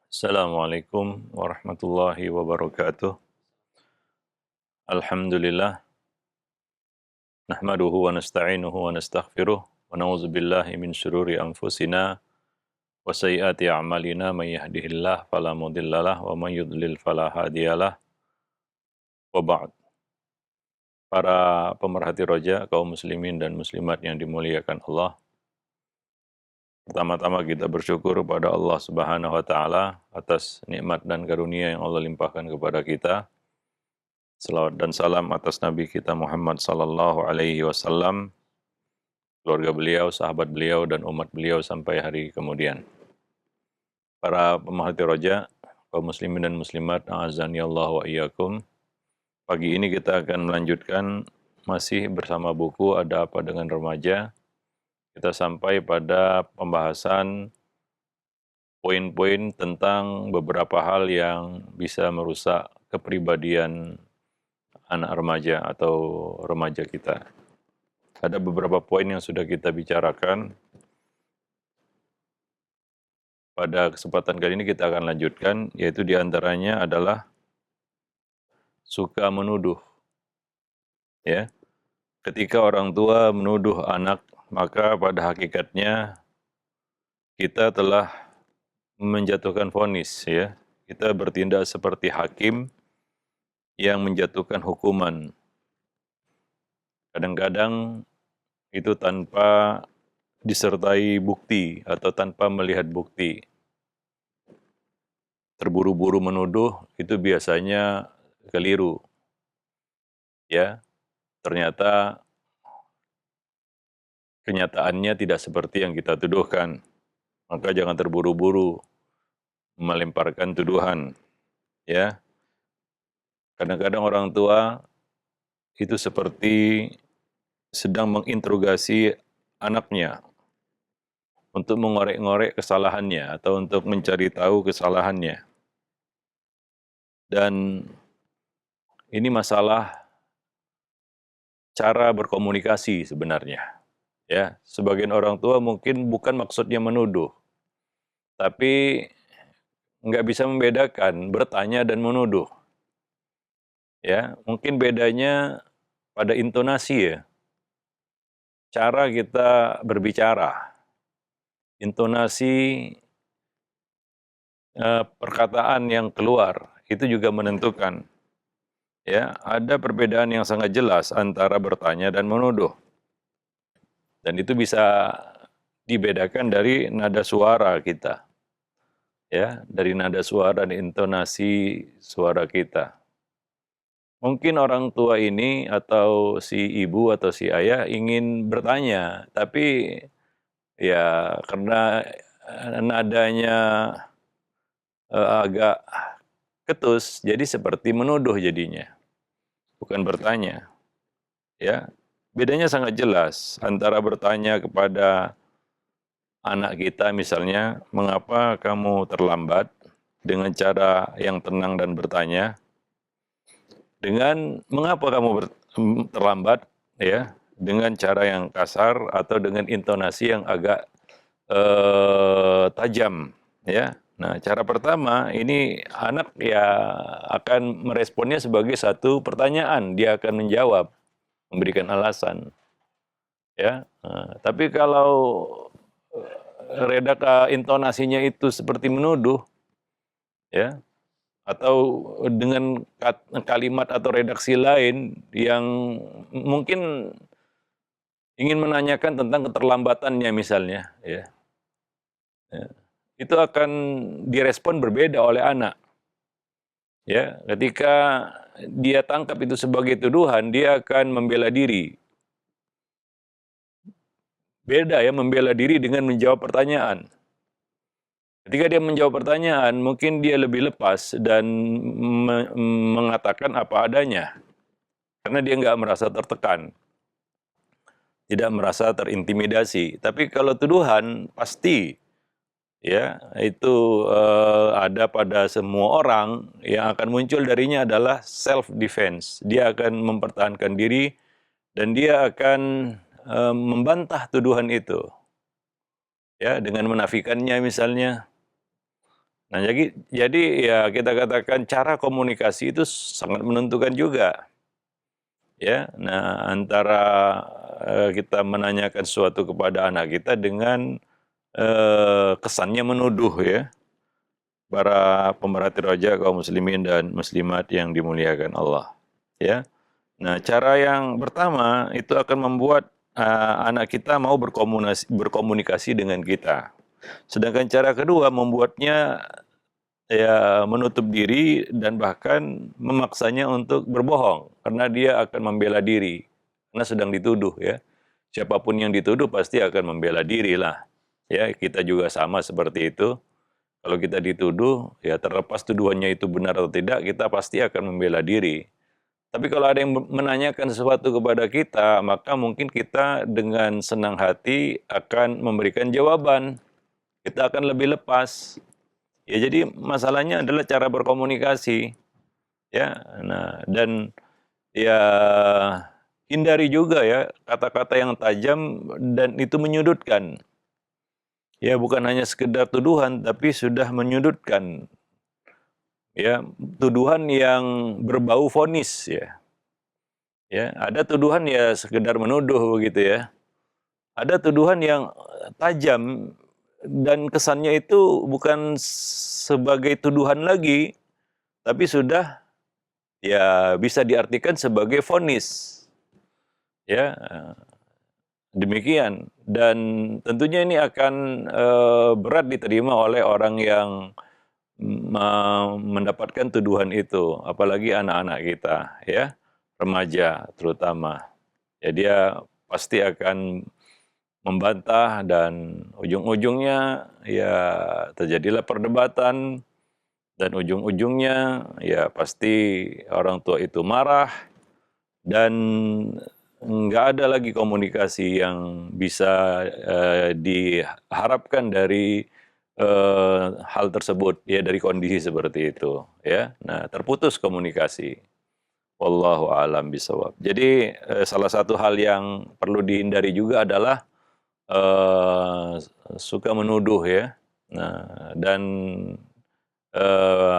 Assalamualaikum warahmatullahi wabarakatuh. Alhamdulillah, nahmaduhu wa nasta'inuhu wa nastaghfiruh wa na'udzu billahi min syururi anfusina wa sayyiati a'malina may yahdihillahu fala mudhillalah wa may yudlil fala hadiyalah. Wa ba'd. Para pemerhati roja, kaum muslimin dan muslimat yang dimuliakan Allah. Pertama-tama kita bersyukur pada Allah Subhanahu wa taala atas nikmat dan karunia yang Allah limpahkan kepada kita. Selawat dan salam atas Nabi kita Muhammad sallallahu alaihi wasallam, keluarga beliau, sahabat beliau, dan umat beliau sampai hari kemudian. Para pemerhati roja, kaum muslimin dan muslimat, a'azzani Allah wa iyyakum. Pagi ini kita akan melanjutkan masih bersama buku Ada Apa Dengan Remaja. Kita sampai pada pembahasan poin-poin tentang beberapa hal yang bisa merusak kepribadian anak remaja atau remaja kita. Ada beberapa poin yang sudah kita bicarakan. Pada kesempatan kali ini kita akan lanjutkan, yaitu diantaranya adalah suka menuduh. Ya, ketika orang tua menuduh anak, maka pada hakikatnya kita telah menjatuhkan vonis. Ya, kita bertindak seperti hakim yang menjatuhkan hukuman. Kadang-kadang itu tanpa disertai bukti atau tanpa melihat bukti. Terburu-buru menuduh itu biasanya keliru. Ya, ternyata kenyataannya tidak seperti yang kita tuduhkan. Maka jangan terburu-buru melemparkan tuduhan. Ya, kadang-kadang orang tua itu seperti sedang menginterogasi anaknya untuk mengorek-ngorek kesalahannya atau untuk mencari tahu kesalahannya. Dan ini masalah cara berkomunikasi sebenarnya. Ya, sebagian orang tua mungkin bukan maksudnya menuduh, tapi nggak bisa membedakan bertanya dan menuduh. Ya, mungkin bedanya pada intonasi ya. Cara kita berbicara, intonasi perkataan yang keluar itu juga menentukan. Ya, ada perbedaan yang sangat jelas antara bertanya dan menuduh. Dan itu bisa dibedakan dari nada suara kita. Ya, dari nada suara dan intonasi suara kita. Mungkin orang tua ini atau si ibu atau si ayah ingin bertanya, tapi ya karena nadanya agak ketus, jadi seperti menuduh jadinya, bukan bertanya. Ya, bedanya sangat jelas antara bertanya kepada anak kita misalnya, mengapa kamu terlambat, dengan cara yang tenang dan bertanya, dengan mengapa kamu terlambat, ya, dengan cara yang kasar atau dengan intonasi yang agak tajam, ya. Nah, cara pertama ini anak ya akan meresponnya sebagai satu pertanyaan, dia akan menjawab, memberikan alasan, ya. Nah, tapi kalau intonasinya itu seperti menuduh, ya, atau dengan kalimat atau redaksi lain yang mungkin ingin menanyakan tentang keterlambatannya misalnya, ya, itu akan direspon berbeda oleh anak. Ya, ketika dia tangkap itu sebagai tuduhan, dia akan membela diri. Beda ya membela diri dengan menjawab pertanyaan. Ketika dia menjawab pertanyaan, mungkin dia lebih lepas dan mengatakan apa adanya. Karena dia nggak merasa tertekan, tidak merasa terintimidasi. Tapi kalau tuduhan, pasti ya itu ada pada semua orang, yang akan muncul darinya adalah self defense. Dia akan mempertahankan diri dan dia akan membantah tuduhan itu, ya, dengan menafikannya misalnya, Nah, jadi ya kita katakan cara komunikasi itu sangat menentukan juga, ya. Nah, antara kita menanyakan sesuatu kepada anak kita dengan kesannya menuduh, ya. Para pemerhati roja kaum muslimin dan muslimat yang dimuliakan Allah, ya. Nah, cara yang pertama itu akan membuat anak kita mau berkomunikasi dengan kita. Sedangkan cara kedua membuatnya ya menutup diri dan bahkan memaksanya untuk berbohong karena dia akan membela diri karena sedang dituduh, ya. Siapapun yang dituduh pasti akan membela diri lah. Ya, kita juga sama seperti itu. Kalau kita dituduh, ya terlepas tuduhannya itu benar atau tidak, kita pasti akan membela diri. Tapi kalau ada yang menanyakan sesuatu kepada kita, maka mungkin kita dengan senang hati akan memberikan jawaban. Kita akan lebih lepas. Ya, jadi masalahnya adalah cara berkomunikasi, ya. Nah, dan ya hindari juga ya kata-kata yang tajam dan itu menyudutkan. Ya, bukan hanya sekedar tuduhan, tapi sudah menyudutkan. Ya, tuduhan yang berbau vonis, ya. Ya, ada tuduhan ya sekedar menuduh begitu, ya. Ada tuduhan yang tajam dan kesannya itu bukan sebagai tuduhan lagi, tapi sudah ya bisa diartikan sebagai vonis. Ya, demikian. Dan tentunya ini akan berat diterima oleh orang yang mendapatkan tuduhan itu, apalagi anak-anak kita, ya, remaja terutama. Ya, dia pasti akan membantah dan ujung-ujungnya ya terjadilah perdebatan dan ujung-ujungnya ya pasti orang tua itu marah dan nggak ada lagi komunikasi yang bisa diharapkan dari hal tersebut, ya, dari kondisi seperti itu, ya. Nah, terputus komunikasi. Wallahu a'lam bishawab. Jadi salah satu hal yang perlu dihindari juga adalah suka menuduh, ya. Nah, dan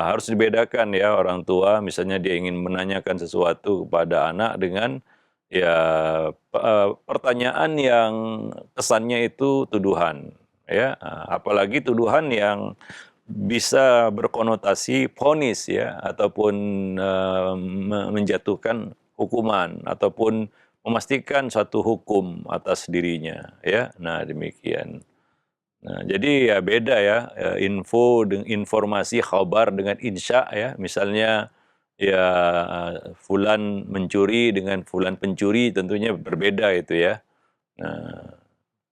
harus dibedakan ya orang tua, misalnya dia ingin menanyakan sesuatu kepada anak dengan ya pertanyaan yang kesannya itu tuduhan, ya. Apalagi tuduhan yang bisa berkonotasi vonis, ya, ataupun menjatuhkan hukuman ataupun memastikan suatu hukum atas dirinya, ya. Nah, demikian. Nah, jadi ya beda ya, info dengan informasi, khabar dengan insya, ya. Misalnya ya fulan mencuri dengan fulan pencuri tentunya berbeda itu, ya. Nah,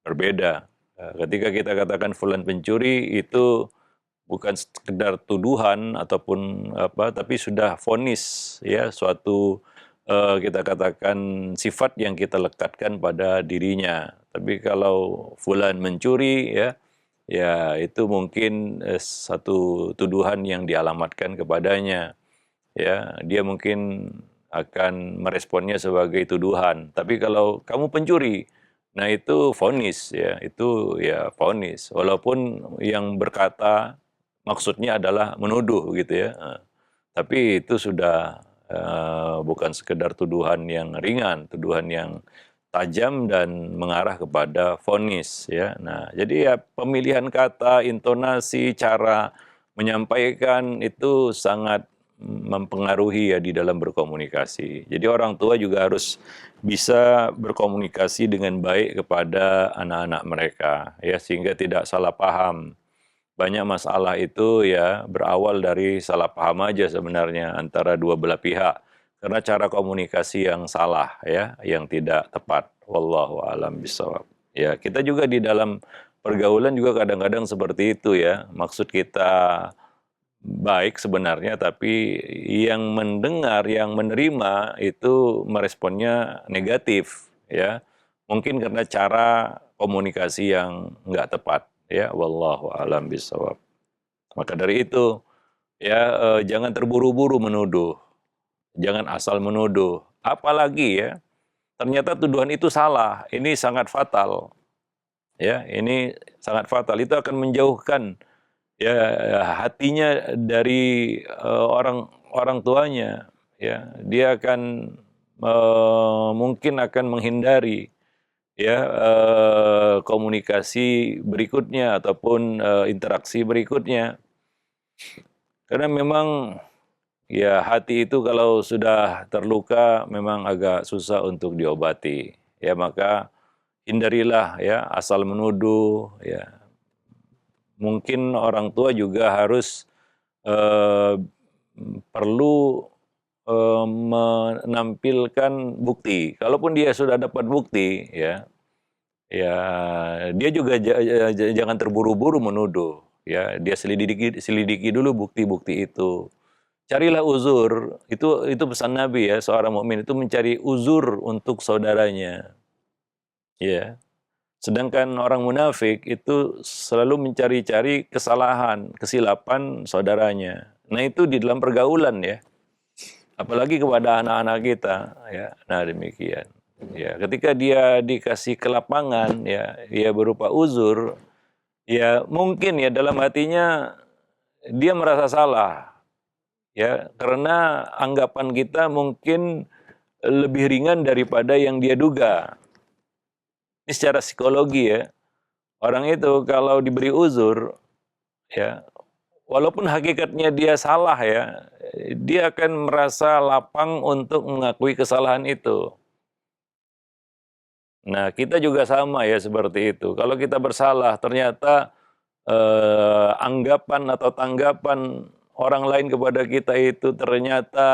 berbeda. Ketika kita katakan fulan pencuri itu bukan sekedar tuduhan ataupun apa, tapi sudah vonis, ya, suatu kita katakan sifat yang kita lekatkan pada dirinya. Tapi kalau fulan mencuri, ya, ya itu mungkin satu tuduhan yang dialamatkan kepadanya, ya. Dia mungkin akan meresponnya sebagai tuduhan. Tapi kalau kamu pencuri, nah itu vonis, ya, itu ya vonis. Walaupun yang berkata maksudnya adalah menuduh gitu, ya. Tapi itu sudah bukan sekedar tuduhan yang ringan, tuduhan yang tajam dan mengarah kepada vonis, ya. Nah, jadi ya pemilihan kata, intonasi, cara menyampaikan itu sangat mempengaruhi ya di dalam berkomunikasi. Jadi orang tua juga harus bisa berkomunikasi dengan baik kepada anak-anak mereka, ya, sehingga tidak salah paham. Banyak masalah itu ya berawal dari salah paham aja sebenarnya antara dua belah pihak. Karena cara komunikasi yang salah, ya, yang tidak tepat. Wallahu a'lam bishawab. Ya, kita juga di dalam pergaulan juga kadang-kadang seperti itu, ya. Maksud kita baik sebenarnya, tapi yang mendengar, yang menerima itu meresponnya negatif, ya. Mungkin karena cara komunikasi yang nggak tepat, ya. Wallahu a'lam bishawab. Maka dari itu, ya, jangan terburu-buru menuduh, jangan asal menuduh. Apalagi ya, ternyata tuduhan itu salah, ini sangat fatal, ya. Ini sangat fatal, itu akan menjauhkan ya hatinya dari orang orang tuanya, ya dia akan mungkin akan menghindari ya komunikasi berikutnya ataupun interaksi berikutnya, karena memang ya hati itu kalau sudah terluka memang agak susah untuk diobati, ya maka hindarilah ya asal menuduh, ya mungkin orang tua juga harus eh, perlu menampilkan bukti. Kalaupun dia sudah dapat bukti, ya, ya dia juga jangan terburu-buru menuduh. Ya, dia selidiki dulu bukti-bukti itu. Carilah uzur. Itu pesan Nabi ya, seorang mukmin itu mencari uzur untuk saudaranya. Ya. Sedangkan orang munafik itu selalu mencari-cari kesalahan, kesilapan saudaranya. Nah, itu di dalam pergaulan ya. Apalagi kepada anak-anak kita ya. Nah, demikian. Ya, ketika dia dikasih ke lapangan ya, dia berupa uzur, ya mungkin ya dalam hatinya dia merasa salah ya, karena anggapan kita mungkin lebih ringan daripada yang dia duga. Ini secara psikologi ya. Orang itu kalau diberi uzur ya, walaupun hakikatnya dia salah ya, dia akan merasa lapang untuk mengakui kesalahan itu. Nah, kita juga sama ya seperti itu. Kalau kita bersalah, ternyata anggapan atau tanggapan orang lain kepada kita itu ternyata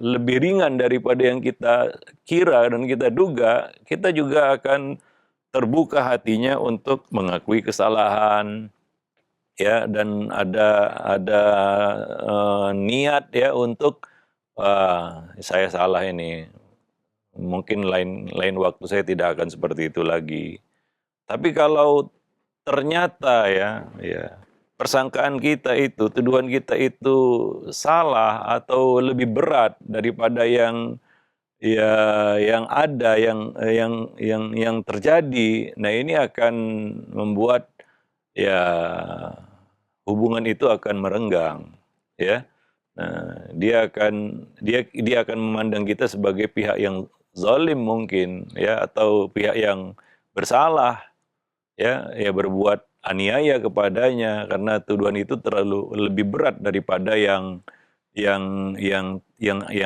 lebih ringan daripada yang kita kira dan kita duga, kita juga akan terbuka hatinya untuk mengakui kesalahan, ya, dan ada niat ya untuk saya salah ini. Mungkin lain waktu saya tidak akan seperti itu lagi. Tapi kalau ternyata ya persangkaan kita itu, tuduhan kita itu salah atau lebih berat daripada yang ada, yang terjadi. Nah, ini akan membuat ya hubungan itu akan merenggang, ya. Nah, dia akan memandang kita sebagai pihak yang zalim mungkin, ya, atau pihak yang bersalah, ya berbuat aniaya kepadanya karena tuduhan itu terlalu lebih berat daripada yang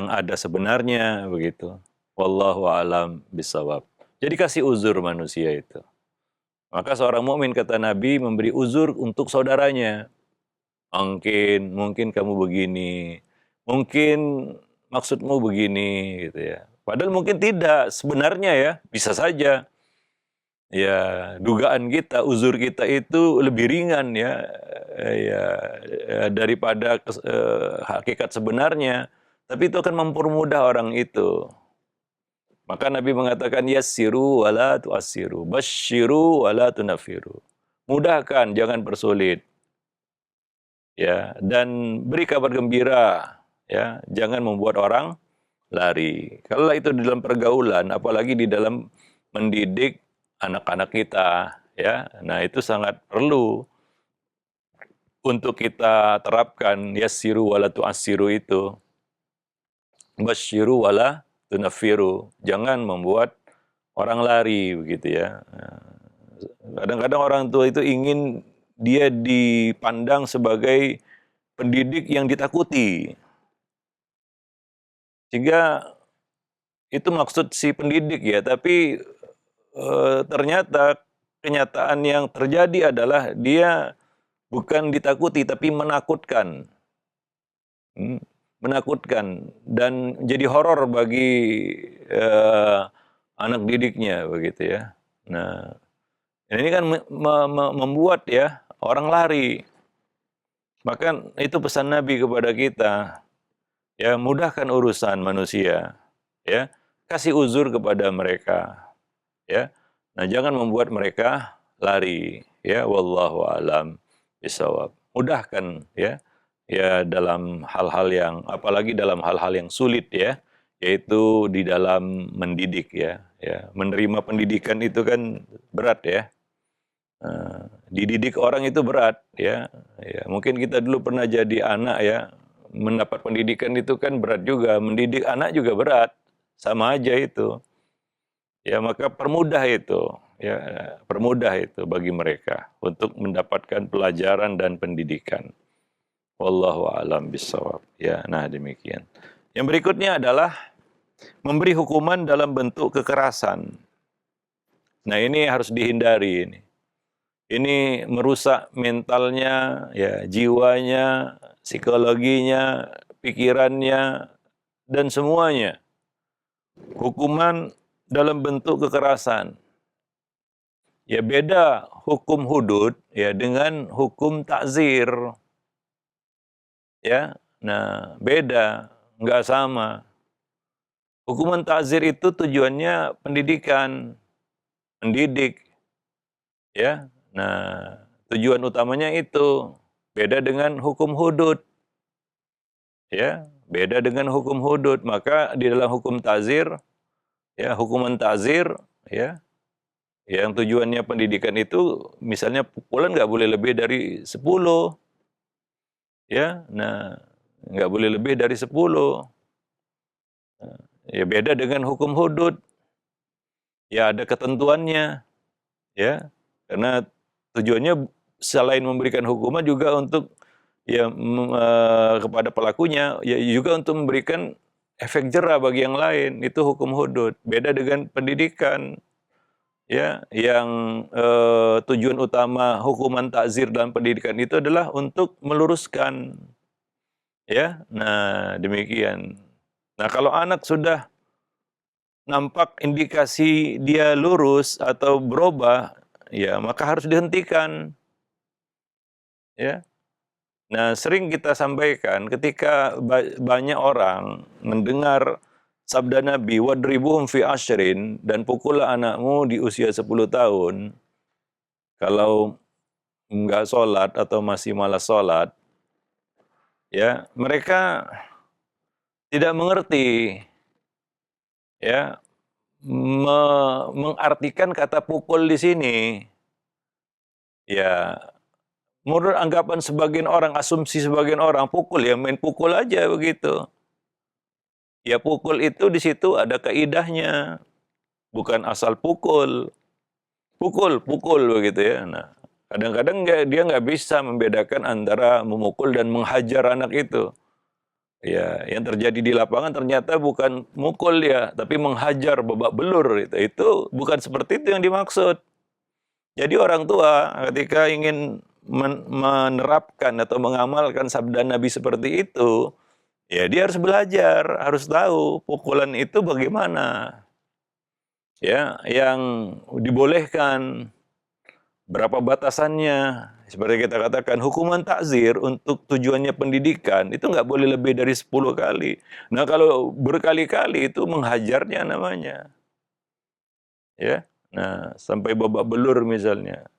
ada sebenarnya begitu. Wallahu a'lam bishawab. Jadi kasih uzur manusia itu. Maka seorang mukmin kata Nabi memberi uzur untuk saudaranya. Mungkin kamu begini, mungkin maksudmu begini gitu ya. Padahal mungkin tidak, sebenarnya ya, bisa saja. Ya, dugaan kita, uzur kita itu lebih ringan ya, daripada hakikat sebenarnya. Tapi itu akan mempermudah orang itu. Maka Nabi mengatakan yassiru wala tu'assiru, basyiru wala tunafiru. Mudahkan, jangan persulit. Ya, dan beri kabar gembira, ya, jangan membuat orang lari. Kalau itu di dalam pergaulan, apalagi di dalam mendidik anak-anak kita, ya. Nah, itu sangat perlu untuk kita terapkan yassiru wala tu'assiru itu. Basyiru wala tunafiru. Jangan membuat orang lari begitu ya. Kadang-kadang orang tua itu ingin dia dipandang sebagai pendidik yang ditakuti. Sehingga itu maksud si pendidik ya, tapi ternyata kenyataan yang terjadi adalah dia bukan ditakuti tapi menakutkan. Menakutkan dan jadi horor bagi anak didiknya begitu ya. Nah, ini kan membuat ya orang lari. Maka itu pesan Nabi kepada kita. Ya, mudahkan urusan manusia, ya. Kasih uzur kepada mereka, ya. Nah, jangan membuat mereka lari, ya. Wallahu alam bishawab. Mudahkan ya. Ya, dalam hal-hal yang, apalagi dalam hal-hal yang sulit ya, yaitu di dalam mendidik ya. Ya, menerima pendidikan itu kan berat ya. Dididik orang itu berat, ya. Mungkin kita dulu pernah jadi anak, ya, mendapat pendidikan itu kan berat juga, mendidik anak juga berat, sama aja itu. Ya, maka permudah itu bagi mereka untuk mendapatkan pelajaran dan pendidikan. Wallahu a'lam bishawab. Ya, nah demikian. Yang berikutnya adalah memberi hukuman dalam bentuk kekerasan. Nah, ini harus dihindari ini. Ini merusak mentalnya, ya, jiwanya, psikologinya, pikirannya, dan semuanya. Hukuman dalam bentuk kekerasan. Ya, beda hukum hudud, ya, dengan hukum takzir. Ya, nah beda, nggak sama. Hukuman takzir itu tujuannya pendidikan, mendidik, ya. Nah, tujuan utamanya itu beda dengan hukum hudud, ya, beda dengan hukum hudud. Maka di dalam hukum takzir, ya, hukuman takzir, ya, yang tujuannya pendidikan itu, misalnya pukulan nggak boleh lebih dari 10, ya. Nah, nggak boleh lebih dari 10. Ya, beda dengan hukum hudud. Ya, ada ketentuannya, ya. Karena tujuannya selain memberikan hukuman juga untuk, ya, kepada pelakunya, ya, juga untuk memberikan efek jera bagi yang lain. Itu hukum hudud. Beda dengan pendidikan, ya, yang tujuan utama hukuman takzir dalam pendidikan itu adalah untuk meluruskan, ya. Nah, demikian. Nah, kalau anak sudah nampak indikasi dia lurus atau berubah, ya, maka harus dihentikan, ya. Nah, sering kita sampaikan ketika banyak orang mendengar sabda Nabi, "Wadribuhum fi asyrin," dan pukullah anakmu di usia 10 tahun, kalau enggak sholat atau masih malas sholat, ya, mereka tidak mengerti, ya, mengartikan kata pukul di sini. Ya, menurut anggapan sebagian orang, asumsi sebagian orang, pukul ya main pukul aja begitu. Ya, pukul itu di situ ada kaidahnya, bukan asal pukul. Pukul begitu, ya. Nah, kadang-kadang dia nggak bisa membedakan antara memukul dan menghajar anak itu. Ya, yang terjadi di lapangan ternyata bukan mukul dia, tapi menghajar babak belur itu. Itu bukan seperti itu yang dimaksud. Jadi orang tua ketika ingin menerapkan atau mengamalkan sabda Nabi seperti itu, ya dia harus belajar, harus tahu pukulan itu bagaimana. Ya, yang dibolehkan, berapa batasannya. Seperti kita katakan, hukuman takzir untuk tujuannya pendidikan, itu nggak boleh lebih dari 10 kali. Nah, kalau berkali-kali itu menghajarnya namanya. Ya, nah, sampai babak belur misalnya.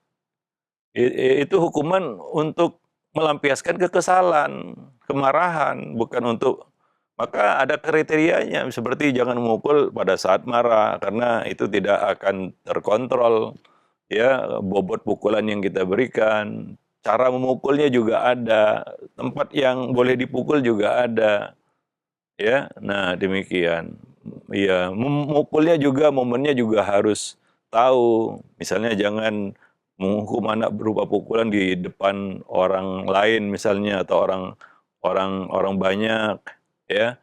Itu hukuman untuk melampiaskan kekesalan, kemarahan, bukan untuk. Maka ada kriterianya, seperti jangan memukul pada saat marah, karena itu tidak akan terkontrol, ya, bobot pukulan yang kita berikan. Cara memukulnya juga ada, tempat yang boleh dipukul juga ada, ya. Nah, demikian. Ya, memukulnya juga, momennya juga harus tahu. Misalnya jangan menghukum anak berupa pukulan di depan orang lain misalnya, atau orang banyak, ya.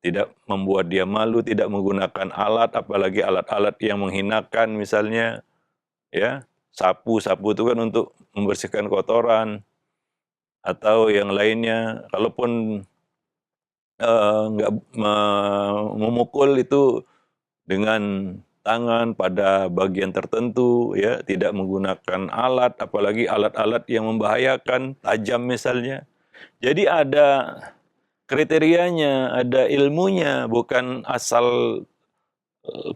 Tidak membuat dia malu, tidak menggunakan alat, apalagi alat-alat yang menghinakan misalnya, ya. Sapu itu kan untuk membersihkan kotoran, atau yang lainnya. Kalaupun nggak memukul itu dengan tangan pada bagian tertentu, ya, tidak menggunakan alat, apalagi alat-alat yang membahayakan, tajam misalnya. Jadi ada kriterianya, ada ilmunya, bukan asal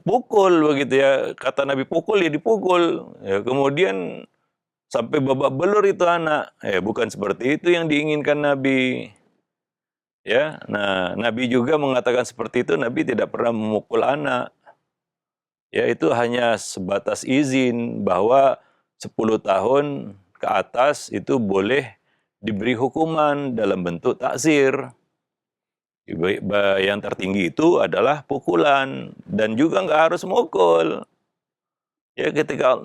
pukul begitu, ya. Kata Nabi pukul ya dipukul. Ya, kemudian sampai babak belur itu anak. Bukan seperti itu yang diinginkan Nabi. Ya, nah, Nabi juga mengatakan seperti itu. Nabi tidak pernah memukul anak. Ya, itu hanya sebatas izin bahwa 10 tahun ke atas itu boleh diberi hukuman dalam bentuk takzir. Yang tertinggi itu adalah pukulan dan juga nggak harus mukul. Ya, ketika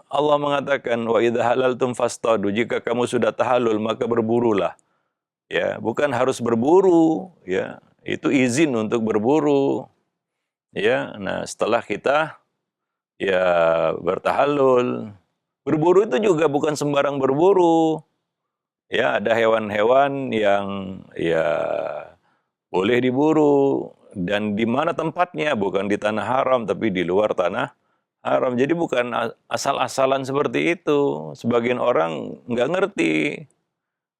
Allah mengatakan wa idza halaltum fastadu, jika kamu sudah tahallul maka berburulah. Ya, bukan harus berburu, ya. Itu izin untuk berburu. Ya, nah setelah kita ya bertahallul, berburu itu juga bukan sembarang berburu. Ya, ada hewan-hewan yang ya boleh diburu dan di mana tempatnya, bukan di tanah haram tapi di luar tanah haram. Jadi bukan asal-asalan seperti itu. Sebagian orang nggak ngerti.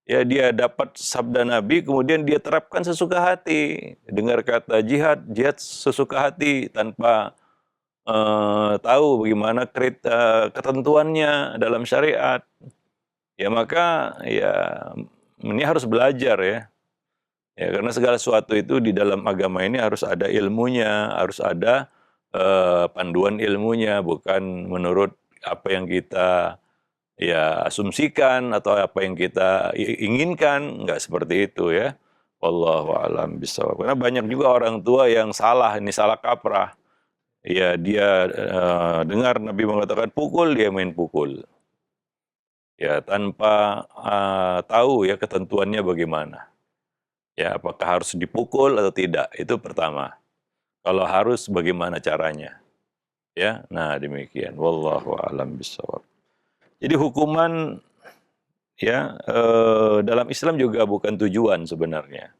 Ya, dia dapat sabda Nabi kemudian dia terapkan sesuka hati. Dengar kata jihad, jihad sesuka hati tanpa tahu bagaimana ketentuannya dalam syariat. Ya maka ya ini harus belajar ya. Ya, karena segala sesuatu itu di dalam agama ini harus ada ilmunya, harus ada panduan ilmunya, bukan menurut apa yang kita ya asumsikan atau apa yang kita inginkan, nggak seperti itu ya. Wallahu a'lam bishawab. Karena banyak juga orang tua yang salah, ini salah kaprah. Ya, dia dengar Nabi mengatakan pukul, dia main pukul. Ya, tanpa tahu ya ketentuannya bagaimana. Ya, apakah harus dipukul atau tidak? Itu pertama. Kalau harus, bagaimana caranya? Ya, nah demikian. Wallahu a'lam bishawab. Jadi hukuman ya dalam Islam juga bukan tujuan sebenarnya.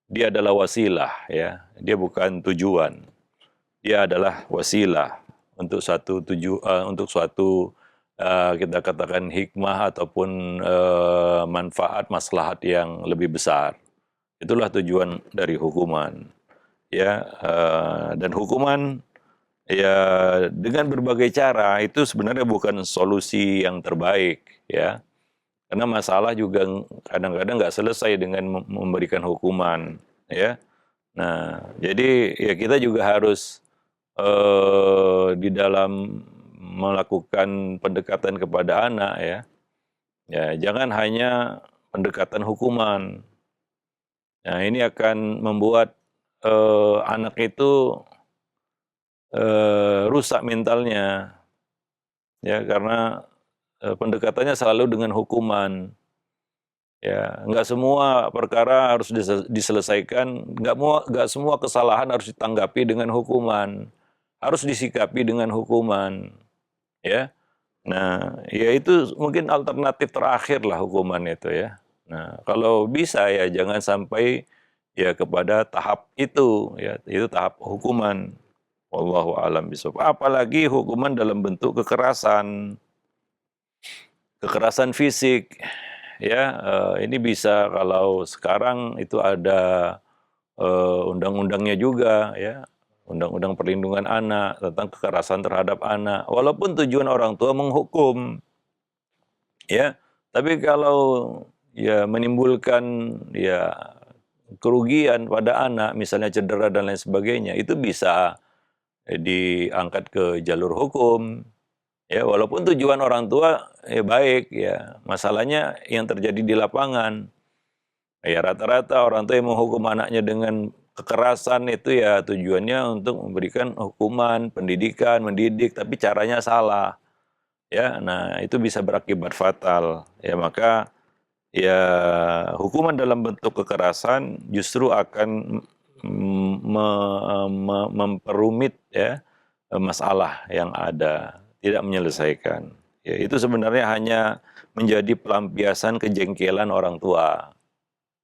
Dia adalah wasilah ya. Dia bukan tujuan. Dia adalah wasilah untuk suatu kita katakan hikmah ataupun manfaat maslahat yang lebih besar. Itulah tujuan dari hukuman. Ya, dan hukuman ya dengan berbagai cara itu sebenarnya bukan solusi yang terbaik ya. Karena masalah juga kadang-kadang nggak selesai dengan memberikan hukuman ya. Nah, jadi ya kita juga harus di dalam melakukan pendekatan kepada anak ya. Ya, jangan hanya pendekatan hukuman. Nah, ini akan membuat anak itu rusak mentalnya, ya karena pendekatannya selalu dengan hukuman. Ya, nggak semua perkara harus diselesaikan, nggak semua kesalahan harus ditanggapi dengan hukuman, harus disikapi dengan hukuman, ya. Nah, ya itu mungkin alternatif terakhir lah hukuman itu ya. Nah, kalau bisa ya jangan sampai ya kepada tahap itu, ya itu tahap hukuman. Wallahu a'lam bishawab. Apalagi hukuman dalam bentuk kekerasan, kekerasan fisik, ya ini bisa kalau sekarang itu ada undang-undangnya juga, ya undang-undang perlindungan anak tentang kekerasan terhadap anak. Walaupun tujuan orang tua menghukum, ya, tapi kalau ya menimbulkan ya kerugian pada anak, misalnya cedera dan lain sebagainya, itu bisa diangkat ke jalur hukum. Ya, walaupun tujuan orang tua ya baik ya, masalahnya yang terjadi di lapangan. Ya rata-rata orang tua yang menghukum anaknya dengan kekerasan itu ya tujuannya untuk memberikan hukuman, pendidikan, mendidik, tapi caranya salah. Ya, nah itu bisa berakibat fatal. Ya maka ya hukuman dalam bentuk kekerasan justru akan memperumit ya masalah yang ada, tidak menyelesaikan. Ya, itu sebenarnya hanya menjadi pelampiasan kejengkelan orang tua.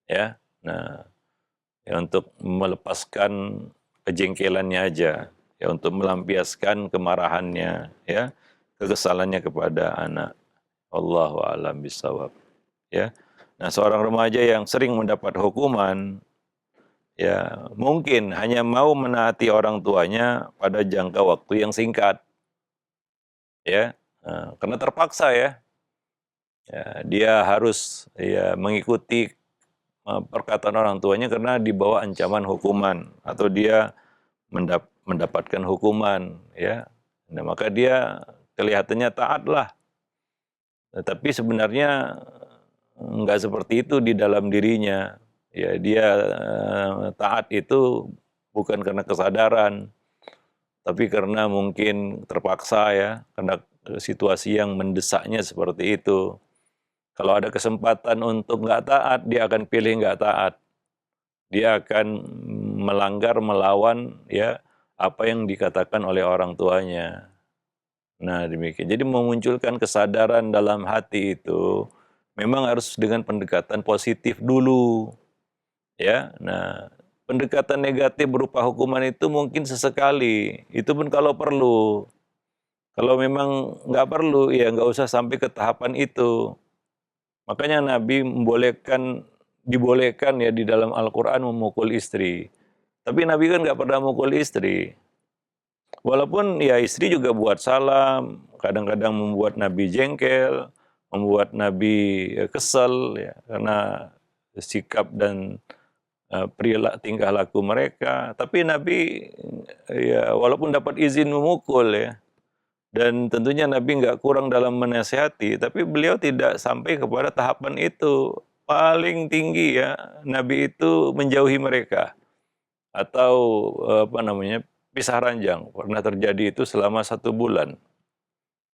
Ya, nah, ya untuk melepaskan kejengkelannya aja, ya untuk melampiaskan kemarahannya, ya kekesalannya kepada anak. Wallahu a'lam bishawab. Ya, nah seorang remaja yang sering mendapat hukuman, ya mungkin hanya mau menaati orang tuanya pada jangka waktu yang singkat. Ya, karena terpaksa ya. Ya, dia harus ya mengikuti perkataan orang tuanya karena di bawah ancaman hukuman atau dia mendapatkan hukuman ya. Nah, maka dia kelihatannya taat lah Tapi sebenarnya enggak seperti itu di dalam dirinya. Ya, dia taat itu bukan karena kesadaran, tapi karena mungkin terpaksa ya, karena situasi yang mendesaknya seperti itu. Kalau ada kesempatan untuk nggak taat, dia akan pilih nggak taat. Dia akan melanggar, melawan ya apa yang dikatakan oleh orang tuanya. Nah, demikian. Jadi memunculkan kesadaran dalam hati itu memang harus dengan pendekatan positif dulu. Ya, nah pendekatan negatif berupa hukuman itu mungkin sesekali. Itu pun kalau perlu. Kalau memang nggak perlu, ya nggak usah sampai ke tahapan itu. Makanya Nabi dibolehkan ya di dalam Al-Quran memukul istri. Tapi Nabi kan nggak pernah mukul istri. Walaupun ya istri juga buat salam, kadang-kadang membuat Nabi jengkel, membuat Nabi kesel ya, karena sikap dan perilaku tingkah laku mereka. Tapi Nabi ya walaupun dapat izin memukul ya, dan tentunya Nabi nggak kurang dalam menasihati, tapi beliau tidak sampai kepada tahapan itu. Paling tinggi ya, Nabi itu menjauhi mereka. Atau pisah ranjang. Pernah terjadi itu selama 1 bulan.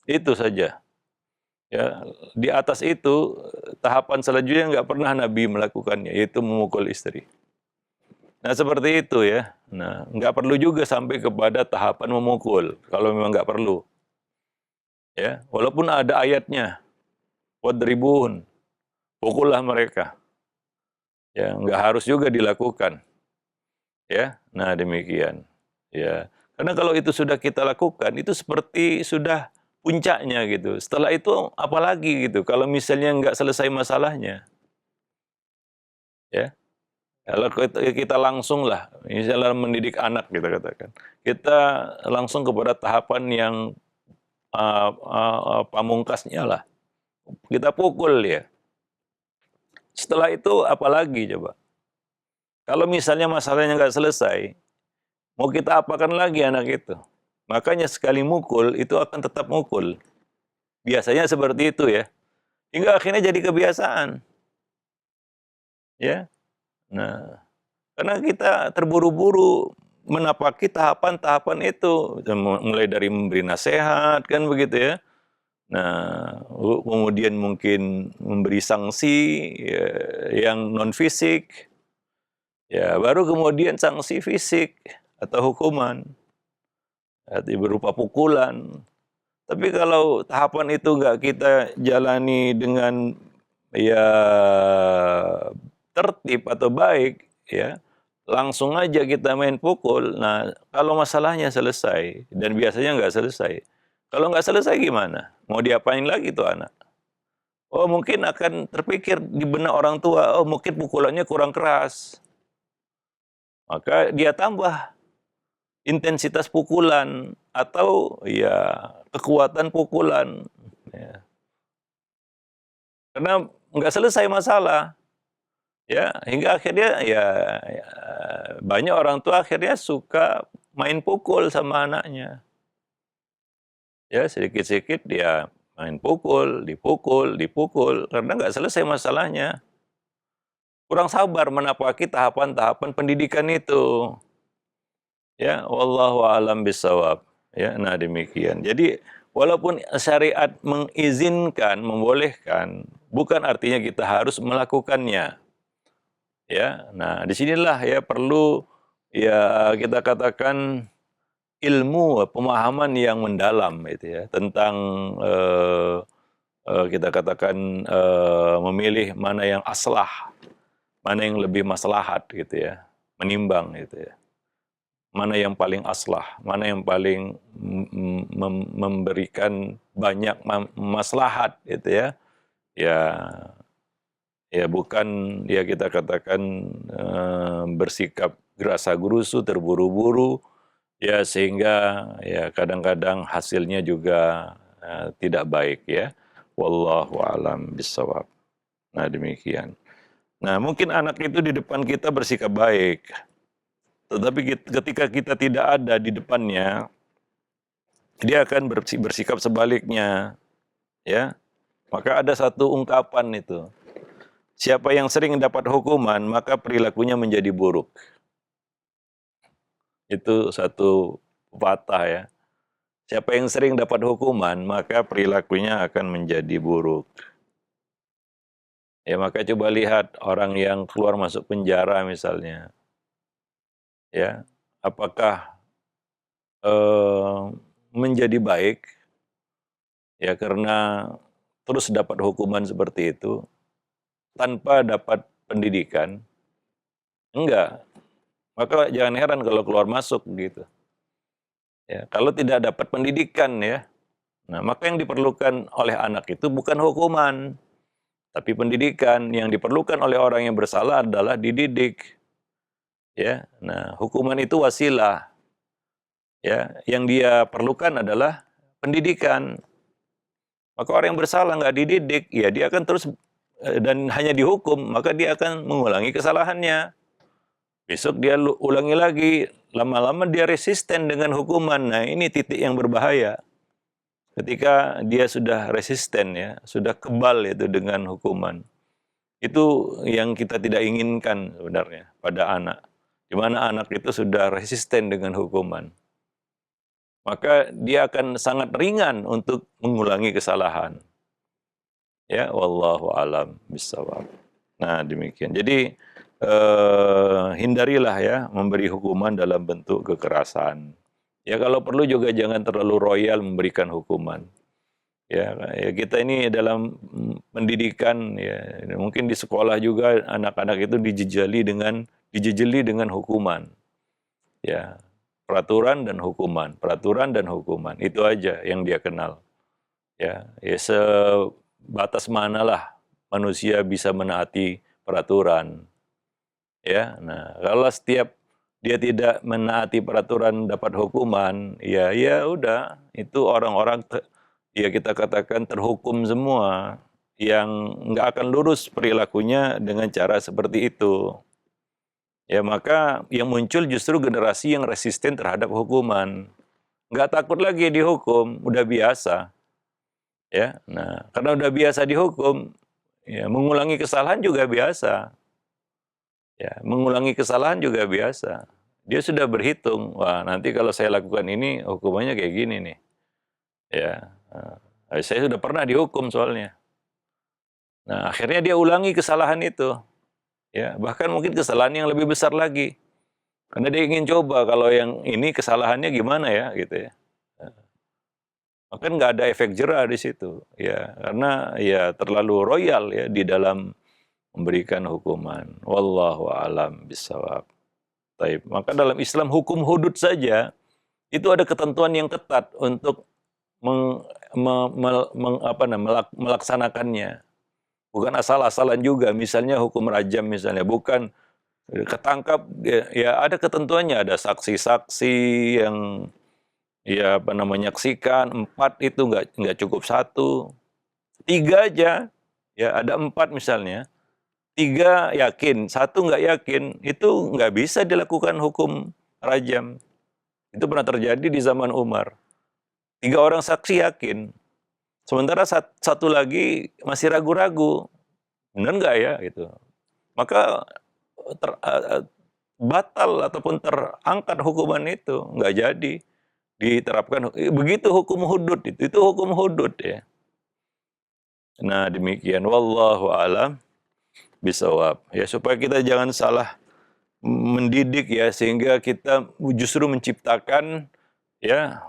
Itu saja. Ya, di atas itu, tahapan selanjutnya nggak pernah Nabi melakukannya, yaitu memukul istri. Nah, seperti itu ya. Nah, nggak perlu juga sampai kepada tahapan memukul, kalau memang nggak perlu. Ya, walaupun ada ayatnya, wadribun, pukullah mereka. Ya, nggak harus juga dilakukan. Ya, nah demikian. Ya, karena kalau itu sudah kita lakukan, itu seperti sudah puncaknya gitu. Setelah itu apalagi gitu, kalau misalnya nggak selesai masalahnya. Ya, kalau kita langsung lah, misalnya mendidik anak kita katakan, kita langsung kepada tahapan yang pamungkasnya lah. Kita pukul ya. Setelah itu apalagi coba? Kalau misalnya masalahnya nggak selesai, mau kita apakan lagi anak itu? Makanya sekali mukul itu akan tetap mukul. Biasanya seperti itu ya. Hingga akhirnya jadi kebiasaan. Ya. Nah, karena kita terburu-buru menapaki tahapan-tahapan itu, mulai dari memberi nasihat kan begitu ya. Nah, kemudian mungkin memberi sanksi ya, yang non fisik. Ya, baru kemudian sanksi fisik atau hukuman. Berupa pukulan. Tapi kalau tahapan itu nggak kita jalani dengan ya tertib atau baik, ya langsung aja kita main pukul. Nah, kalau masalahnya selesai dan biasanya nggak selesai. Kalau nggak selesai gimana? Mau diapain lagi tuh anak? Oh, mungkin akan terpikir di benak orang tua, oh mungkin pukulannya kurang keras. Maka dia tambah intensitas pukulan atau ya kekuatan pukulan. Ya. Karena nggak selesai masalah. Ya, hingga akhirnya ya banyak orang tua akhirnya suka main pukul sama anaknya. Ya, sedikit-sedikit dia main pukul, dipukul, karena nggak selesai masalahnya. Kurang sabar menapaki tahapan-tahapan pendidikan itu. Ya, wallahu a'lam bishawab. Ya, nah demikian. Jadi walaupun syariat mengizinkan, membolehkan, bukan artinya kita harus melakukannya. Ya, nah disinilah ya perlu ya kita katakan ilmu, pemahaman yang mendalam itu ya tentang kita katakan memilih mana yang aslah, mana yang lebih maslahat gitu ya, menimbang gitu ya. Mana yang paling aslah, mana yang paling memberikan banyak maslahat gitu ya. Ya, ya bukan ya kita katakan bersikap gerasa gerusu, terburu-buru, ya sehingga ya kadang-kadang hasilnya juga tidak baik ya. Wallahu a'lam bishawab. Nah demikian. Nah mungkin anak itu di depan kita bersikap baik, tetapi ketika kita tidak ada di depannya, dia akan bersikap sebaliknya, ya. Maka ada satu ungkapan itu. Siapa yang sering dapat hukuman, maka perilakunya menjadi buruk. Itu satu pepatah ya. Siapa yang sering dapat hukuman, maka perilakunya akan menjadi buruk. Ya, maka coba lihat orang yang keluar masuk penjara misalnya. Ya, apakah menjadi baik ya karena terus dapat hukuman seperti itu tanpa dapat pendidikan? Enggak. Maka jangan heran kalau keluar masuk gitu. Ya, kalau tidak dapat pendidikan ya. Nah, maka yang diperlukan oleh anak itu bukan hukuman, tapi pendidikan. Yang diperlukan oleh orang yang bersalah adalah dididik. Ya. Nah, hukuman itu wasilah. Ya, yang dia perlukan adalah pendidikan. Maka orang yang bersalah nggak dididik, ya dia akan terus dan hanya dihukum, maka dia akan mengulangi kesalahannya. Besok dia ulangi lagi, lama-lama dia resisten dengan hukuman. Nah, ini titik yang berbahaya. Ketika dia sudah resisten ya, sudah kebal itu dengan hukuman. Itu yang kita tidak inginkan sebenarnya pada anak. Di mana anak itu sudah resisten dengan hukuman. Maka dia akan sangat ringan untuk mengulangi kesalahan. Ya, wallahu alam bisawab. Nah, demikian. Jadi hindarilah ya memberi hukuman dalam bentuk kekerasan. Ya kalau perlu juga jangan terlalu royal memberikan hukuman. Ya, ya kita ini dalam pendidikan ya mungkin di sekolah juga anak-anak itu dijejeli dengan hukuman. Ya, peraturan dan hukuman, peraturan dan hukuman. Itu aja yang dia kenal. Ya, ya sebatas manalah manusia bisa menaati peraturan. Ya, nah kalau setiap dia tidak menaati peraturan dapat hukuman, ya ya udah itu orang-orang ya kita katakan terhukum semua yang nggak akan lurus perilakunya dengan cara seperti itu. Ya maka yang muncul justru generasi yang resisten terhadap hukuman. Nggak takut lagi dihukum, udah biasa. Ya, nah karena udah biasa dihukum, ya mengulangi kesalahan juga biasa. Ya, mengulangi kesalahan juga biasa. Dia sudah berhitung, wah nanti kalau saya lakukan ini hukumannya kayak gini nih. Ya, saya sudah pernah dihukum soalnya. Nah, akhirnya dia ulangi kesalahan itu. Ya, bahkan mungkin kesalahan yang lebih besar lagi. Karena dia ingin coba kalau yang ini kesalahannya gimana ya gitu ya. Maka nggak ada efek jerah di situ. Ya, karena ya terlalu royal ya di dalam memberikan hukuman. Wallahu alam bisawab. Taib. Maka dalam Islam hukum hudud saja itu ada ketentuan yang ketat untuk melaksanakannya. Bukan asal-asalan juga. Misalnya hukum rajam misalnya, bukan ketangkap ya ada ketentuannya, ada saksi-saksi yang ya menyaksikan 4 itu nggak cukup 1, 3 aja ya ada 4 misalnya. 3 yakin, 1 nggak yakin, itu nggak bisa dilakukan hukum rajam. Itu pernah terjadi di zaman Umar. 3 orang saksi yakin, sementara satu lagi masih ragu-ragu, benar nggak ya gitu. Maka batal ataupun terangkat hukuman itu, nggak jadi diterapkan. Begitu hukum hudud itu hukum hudud ya. Nah demikian, wallahu alam bisawab. Ya supaya kita jangan salah mendidik ya sehingga kita justru menciptakan ya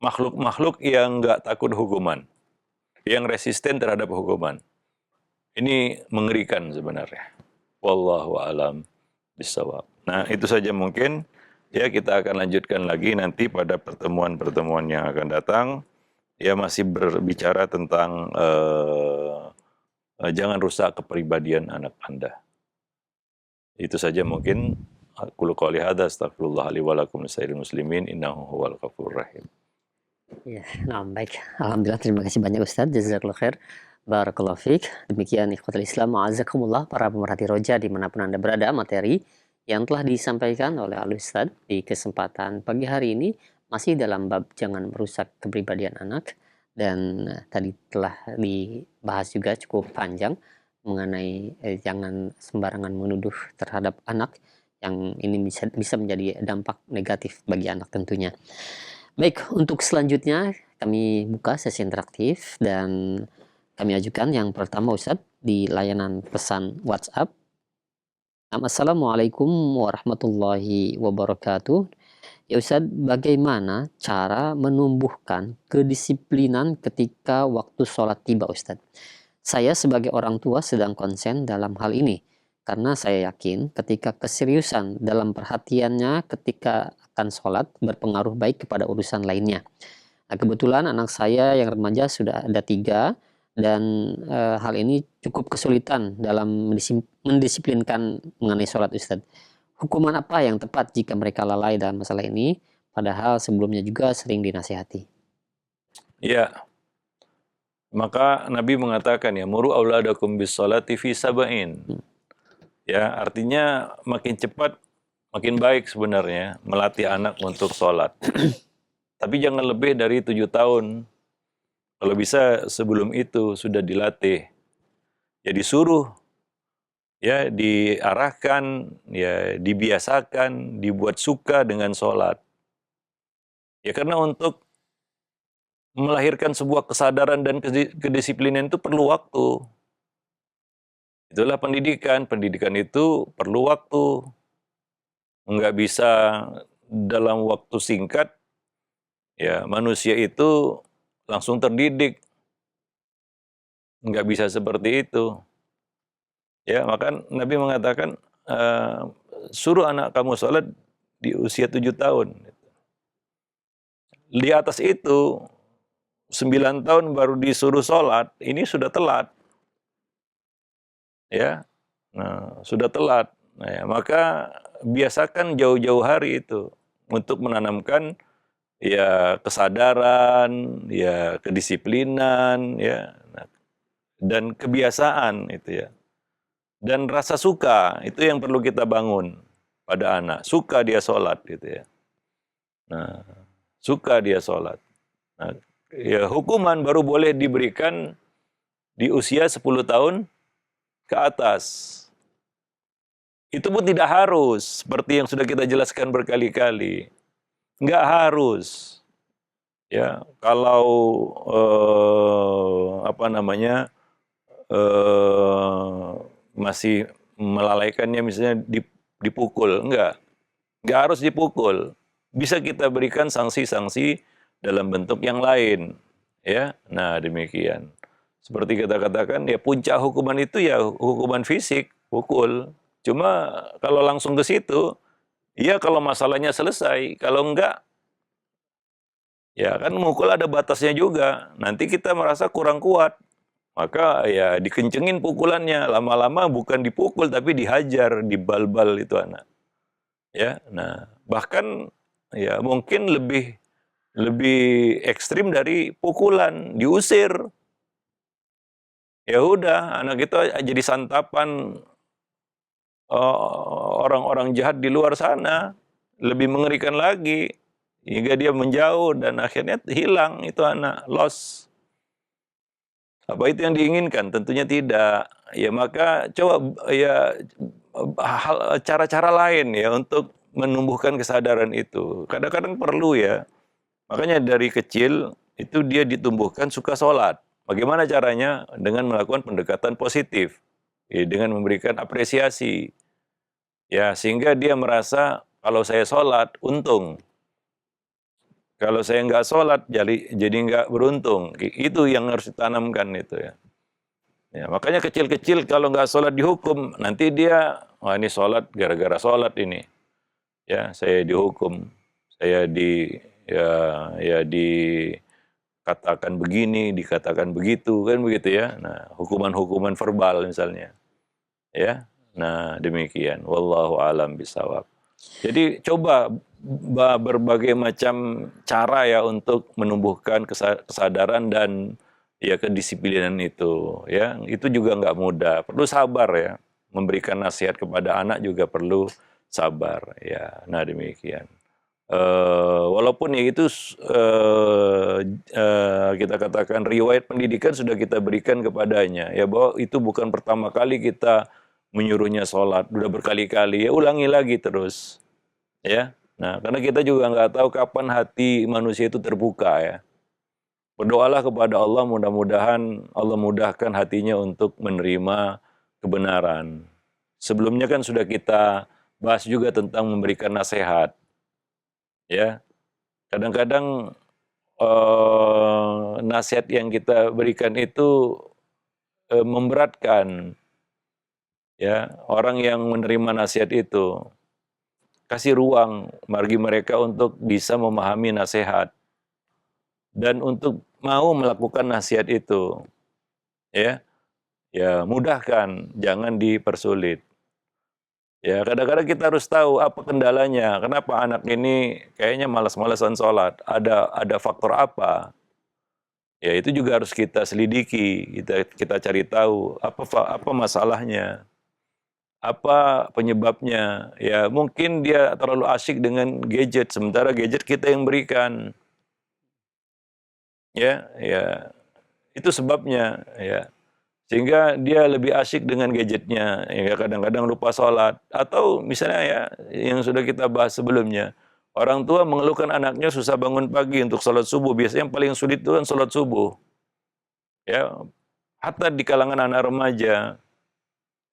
makhluk-makhluk yang nggak takut hukuman, yang resisten terhadap hukuman. Ini mengerikan sebenarnya. Wallahu alam bisawab. Nah itu saja mungkin ya kita akan lanjutkan lagi nanti pada pertemuan-pertemuan yang akan datang. Ya masih berbicara tentang jangan rusak kepribadian anak Anda. Itu saja mungkin. Qul qouli hadza astaghfirullah li wa lakum lisairil muslimin innahu huwal ghafurur rahim. Ya, nah baik. Alhamdulillah terima kasih banyak Ustaz. Jazakallahu khair. Barakallahu fiik. Demikian ikhwatul Islam ma'azakumullah para pemerhati roja dimanapun Anda berada, materi yang telah disampaikan oleh Al Ustaz di kesempatan pagi hari ini masih dalam bab jangan merusak kepribadian anak. dan tadi telah dibahas juga cukup panjang mengenai jangan sembarangan menuduh terhadap anak, yang ini bisa menjadi dampak negatif bagi anak tentunya. Baik, untuk selanjutnya kami buka sesi interaktif dan kami ajukan yang pertama Ustadz di layanan pesan WhatsApp. Assalamualaikum warahmatullahi wabarakatuh. Ya Ustadz, bagaimana cara menumbuhkan kedisiplinan ketika waktu sholat tiba Ustadz? Saya sebagai orang tua sedang konsen dalam hal ini, karena saya yakin ketika keseriusan dalam perhatiannya ketika akan sholat berpengaruh baik kepada urusan lainnya. Nah, kebetulan anak saya yang remaja sudah ada 3, dan hal ini cukup kesulitan dalam mendisiplinkan mengenai sholat Ustadz. Hukuman apa yang tepat jika mereka lalai dalam masalah ini, padahal sebelumnya juga sering dinasihati? Ya, maka Nabi mengatakan ya, muru auladakum bis sholati fi sab'in. Ya, artinya makin cepat makin baik sebenarnya melatih anak untuk sholat. Tapi jangan lebih dari 7 tahun. Kalau bisa sebelum itu sudah dilatih. Ya disuruh, ya diarahkan, ya dibiasakan, dibuat suka dengan sholat. Ya karena untuk melahirkan sebuah kesadaran dan kedisiplinan itu perlu waktu. Itulah pendidikan. Pendidikan itu perlu waktu. Nggak bisa dalam waktu singkat, ya manusia itu langsung terdidik. Nggak bisa seperti itu. Ya, maka Nabi mengatakan, suruh anak kamu sholat di usia 7 tahun. Di atas itu, 9 tahun baru disuruh sholat, ini sudah telat. Ya, nah, sudah telat. Nah, ya, maka biasakan jauh-jauh hari itu untuk menanamkan ya kesadaran, ya kedisiplinan, ya, dan kebiasaan itu ya. Dan rasa suka, itu yang perlu kita bangun pada anak. Suka dia sholat gitu ya. Nah, suka dia sholat. Nah, ya hukuman baru boleh diberikan di usia 10 tahun ke atas. Itu pun tidak harus, seperti yang sudah kita jelaskan berkali-kali. Nggak harus. Ya, kalau masih melalaikannya misalnya dipukul, enggak harus dipukul. Bisa kita berikan sanksi-sanksi dalam bentuk yang lain, ya. Nah, demikian. Seperti kita katakan, ya puncak hukuman itu ya hukuman fisik, pukul. Cuma kalau langsung ke situ, ya kalau masalahnya selesai, kalau enggak, ya kan mukul ada batasnya juga. Nanti kita merasa kurang kuat. Maka ya dikencengin pukulannya, lama-lama bukan dipukul tapi dihajar, dibal-bal itu anak. Ya, nah bahkan ya mungkin lebih ekstrim dari pukulan, diusir. Ya udah, anak itu jadi santapan orang-orang jahat di luar sana, lebih mengerikan lagi hingga dia menjauh dan akhirnya hilang itu anak, lost. Apa itu yang diinginkan? Tentunya tidak. Ya maka coba ya cara-cara lain ya untuk menumbuhkan kesadaran itu. Kadang-kadang perlu ya. Makanya dari kecil itu dia ditumbuhkan suka sholat. Bagaimana caranya? Dengan melakukan pendekatan positif. Ya, dengan memberikan apresiasi. Ya, sehingga dia merasa kalau saya sholat, untung. Kalau saya nggak sholat, jadi nggak beruntung. Itu yang harus ditanamkan itu ya. Ya, makanya kecil-kecil kalau nggak sholat dihukum, nanti dia, wah ini sholat gara-gara sholat ini. Ya, saya dihukum, saya dikatakan begini, dikatakan begitu, kan begitu ya. Nah, hukuman-hukuman verbal misalnya. Ya, nah demikian. Wallahu alam bisawab. Jadi coba berbagai macam cara ya untuk menumbuhkan kesadaran dan ya kedisiplinan itu ya. Itu juga nggak mudah, perlu sabar ya. Memberikan nasihat kepada anak juga perlu sabar ya. Nah demikian. Walaupun ya itu kita katakan riwayat pendidikan sudah kita berikan kepadanya, ya bahwa itu bukan pertama kali kita menyuruhnya sholat, sudah berkali-kali, ya ulangi lagi terus, ya. Nah, karena kita juga nggak tahu kapan hati manusia itu terbuka ya. Berdoalah kepada Allah, mudah-mudahan Allah mudahkan hatinya untuk menerima kebenaran. Sebelumnya kan sudah kita bahas juga tentang memberikan nasihat, ya. Kadang-kadang nasihat yang kita berikan itu memberatkan, ya, orang yang menerima nasihat itu. Kasih ruang bagi mereka untuk bisa memahami nasihat dan untuk mau melakukan nasihat itu, ya. Ya, mudahkan, jangan dipersulit. Ya, kadang-kadang kita harus tahu apa kendalanya. Kenapa anak ini kayaknya malas-malasan sholat? Ada faktor apa? Ya, itu juga harus kita selidiki, kita cari tahu apa masalahnya, apa penyebabnya. Ya, mungkin dia terlalu asyik dengan gadget, sementara gadget kita yang berikan. Ya, ya, itu sebabnya, ya. Sehingga dia lebih asyik dengan gadgetnya, ya kadang-kadang lupa sholat. Atau misalnya ya, yang sudah kita bahas sebelumnya, orang tua mengeluhkan anaknya susah bangun pagi untuk sholat subuh. Biasanya yang paling sulit itu kan sholat subuh. Ya, hatta di kalangan anak remaja,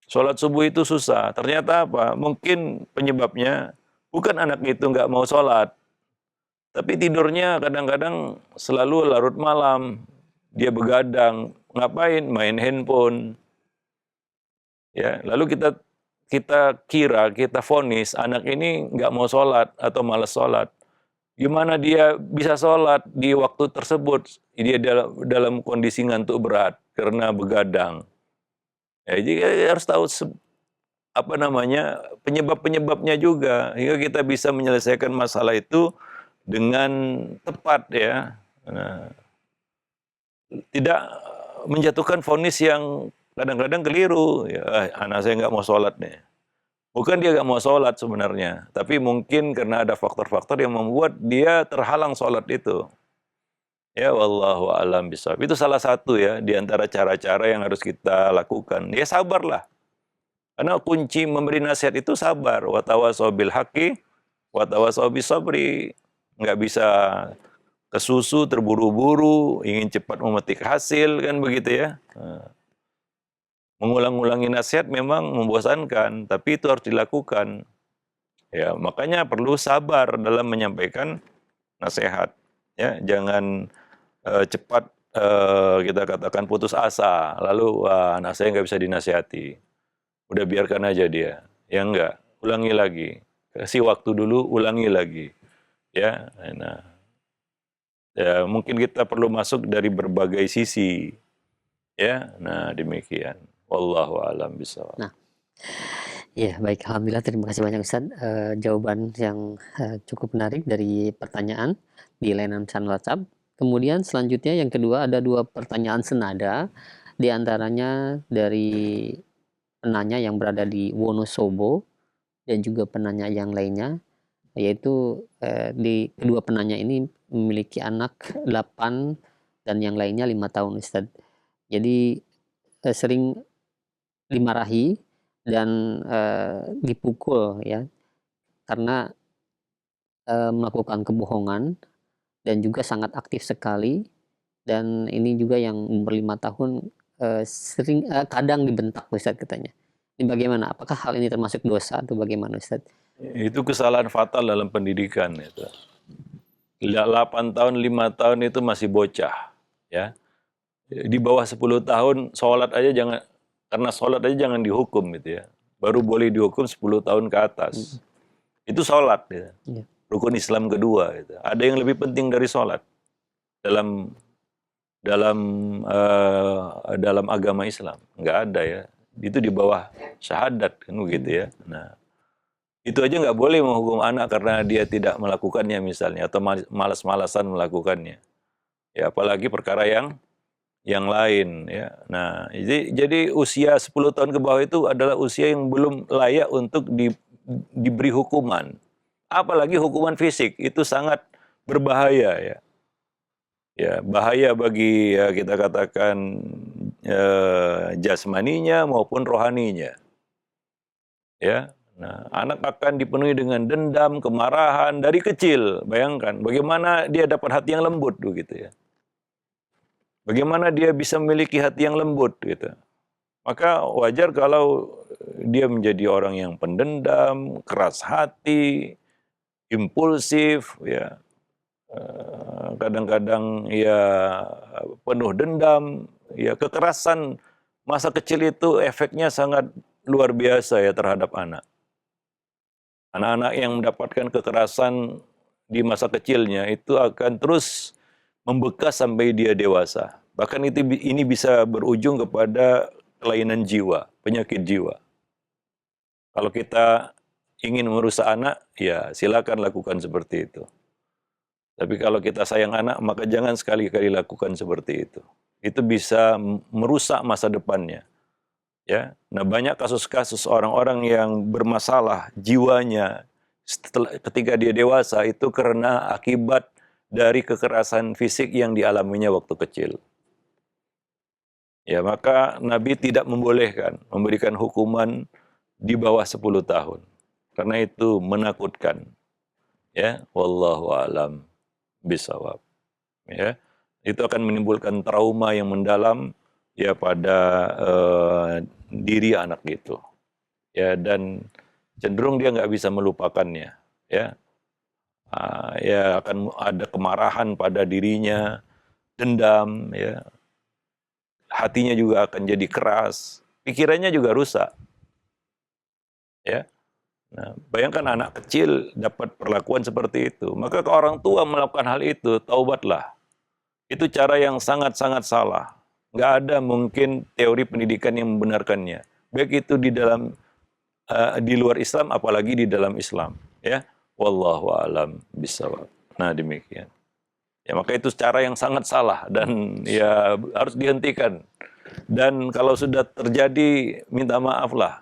sholat subuh itu susah. Ternyata apa? Mungkin penyebabnya bukan anak itu nggak mau sholat, tapi tidurnya kadang-kadang selalu larut malam. Dia begadang, ngapain? Main handphone. Ya, lalu kita vonis anak ini nggak mau sholat atau malas sholat. Gimana dia bisa sholat di waktu tersebut? Dia dalam kondisi ngantuk berat karena begadang. Ya, jadi harus tahu apa namanya penyebab-penyebabnya juga hingga kita bisa menyelesaikan masalah itu dengan tepat ya. Nah, tidak menjatuhkan vonis yang kadang-kadang keliru. Ya, anak saya nggak mau sholat nih. Bukan dia nggak mau sholat sebenarnya, tapi mungkin karena ada faktor-faktor yang membuat dia terhalang sholat itu. Ya, wallahu a'lam bishawab. Itu salah satu ya di antara cara-cara yang harus kita lakukan. Ya sabarlah. Karena kunci memberi nasihat itu sabar. Wa tawasau bil haqqi wa tawasau bis sabri. Nggak bisa kesusu, terburu-buru, ingin cepat memetik hasil, kan begitu ya. Nah, mengulang-ulangi nasihat memang membosankan, tapi itu harus dilakukan. Ya, makanya perlu sabar dalam menyampaikan nasihat. Ya, jangan cepat kita katakan putus asa, lalu wah, anak saya nggak bisa dinasihati. Udah biarkan aja dia. Ya enggak, ulangi lagi. Kasih waktu dulu, ulangi lagi. Ya, nah, ya mungkin kita perlu masuk dari berbagai sisi. Ya, nah demikian. Wallahu a'lam bishawab. Nah, ya baik, alhamdulillah terima kasih banyak Ustaz, jawaban yang cukup menarik dari pertanyaan di layanan pesan WhatsApp. Kemudian selanjutnya yang kedua ada 2 pertanyaan senada, di antaranya dari penanya yang berada di Wonosobo dan juga penanya yang lainnya, yaitu, di kedua penanya ini memiliki anak 8 dan yang lainnya 5 tahun Ustaz. Jadi, sering dimarahi dan, dipukul ya, karena, melakukan kebohongan dan juga sangat aktif sekali, dan ini juga yang umur 5 tahun, kadang dibentak Ustaz katanya. Ini bagaimana? Apakah hal ini termasuk dosa atau bagaimana Ustaz? Itu kesalahan fatal dalam pendidikan itu. 8 tahun, 5 tahun itu masih bocah, ya. Di bawah 10 tahun sholat aja jangan, karena sholat aja jangan dihukum gitu ya. Baru boleh dihukum 10 tahun ke atas. Itu sholat gitu. Iya. Rukun Islam kedua gitu. Ada yang lebih penting dari sholat dalam dalam dalam agama Islam? Nggak ada ya. Itu di bawah syahadat kan begitu ya. Nah, itu aja nggak boleh menghukum anak karena dia tidak melakukannya misalnya atau malas-malasan melakukannya. Ya apalagi perkara yang lain ya. Nah, jadi usia 10 tahun ke bawah itu adalah usia yang belum layak untuk diberi hukuman. apalagi hukuman fisik itu sangat berbahaya ya. Ya, bahaya bagi ya, kita katakan jasmaninya maupun rohaninya. Ya. Nah, anak akan dipenuhi dengan dendam, kemarahan dari kecil. Bayangkan bagaimana dia dapat hati yang lembut begitu ya. Bagaimana dia bisa memiliki hati yang lembut gitu. Maka wajar kalau dia menjadi orang yang pendendam, keras hati, impulsif ya. Kadang-kadang ya penuh dendam, ya kekerasan masa kecil itu efeknya sangat luar biasa ya terhadap anak. Anak-anak yang mendapatkan kekerasan di masa kecilnya itu akan terus membekas sampai dia dewasa. Bahkan ini bisa berujung kepada kelainan jiwa, penyakit jiwa. Kalau kita ingin merusak anak, ya silakan lakukan seperti itu. Tapi kalau kita sayang anak, maka jangan sekali-kali lakukan seperti itu. Itu bisa merusak masa depannya. Ya, nah banyak kasus-kasus orang-orang yang bermasalah jiwanya ketika dia dewasa itu karena akibat dari kekerasan fisik yang dialaminya waktu kecil. Ya, maka Nabi tidak membolehkan memberikan hukuman di bawah 10 tahun. Karena itu menakutkan. Ya, wallahu alam bisawab. Ya, itu akan menimbulkan trauma yang mendalam ya pada diri anak itu. Ya, dan cenderung dia nggak bisa melupakannya. Ya, ya akan ada kemarahan pada dirinya, dendam. Ya, hatinya juga akan jadi keras, pikirannya juga rusak. Ya. Nah, bayangkan anak kecil dapat perlakuan seperti itu. Maka kalau orang tua melakukan hal itu, taubatlah. Itu cara yang sangat-sangat salah. Nggak ada mungkin teori pendidikan yang membenarkannya. Baik itu di luar Islam, apalagi di dalam Islam. Ya, wallahu a'lam bishawab. Nah, demikian. Ya, maka itu cara yang sangat salah dan ya harus dihentikan. Dan kalau sudah terjadi, minta maaflah.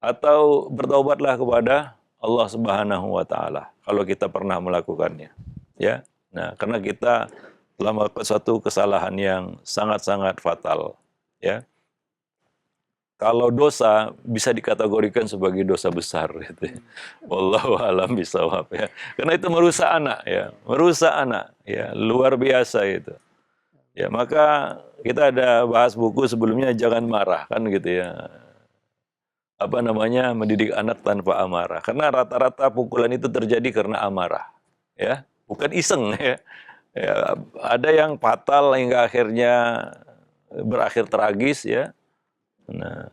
Atau bertaubatlah kepada Allah Subhanahu wa taala kalau kita pernah melakukannya. Ya. Nah, karena kita telah melakukan suatu kesalahan yang sangat-sangat fatal, ya. Kalau dosa bisa dikategorikan sebagai dosa besar gitu. Wallahu alam bisawab ya. Karena itu merusak anak ya, merusak anak ya, luar biasa itu. Ya, maka kita ada bahas buku sebelumnya Jangan Marah kan gitu ya. Apa namanya, mendidik anak tanpa amarah. Karena rata-rata pukulan itu terjadi karena amarah, ya, bukan iseng ya. Ya, ada yang fatal hingga akhirnya berakhir tragis ya. Nah,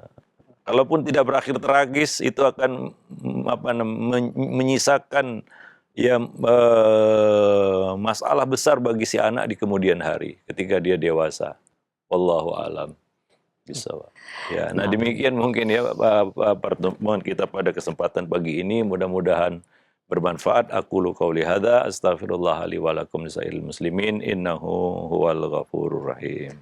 kalaupun tidak berakhir tragis itu akan menyisakan ya masalah besar bagi si anak di kemudian hari ketika dia dewasa. Wallahu alam. Bisa, Pak. Ya, nah demikian mungkin ya pertemuan kita pada kesempatan pagi ini. Mudah-mudahan bermanfaat. Aqulu qauli hadza astaghfirullah li wa lakum lisa'il muslimin innahu huwal ghafurur rahim.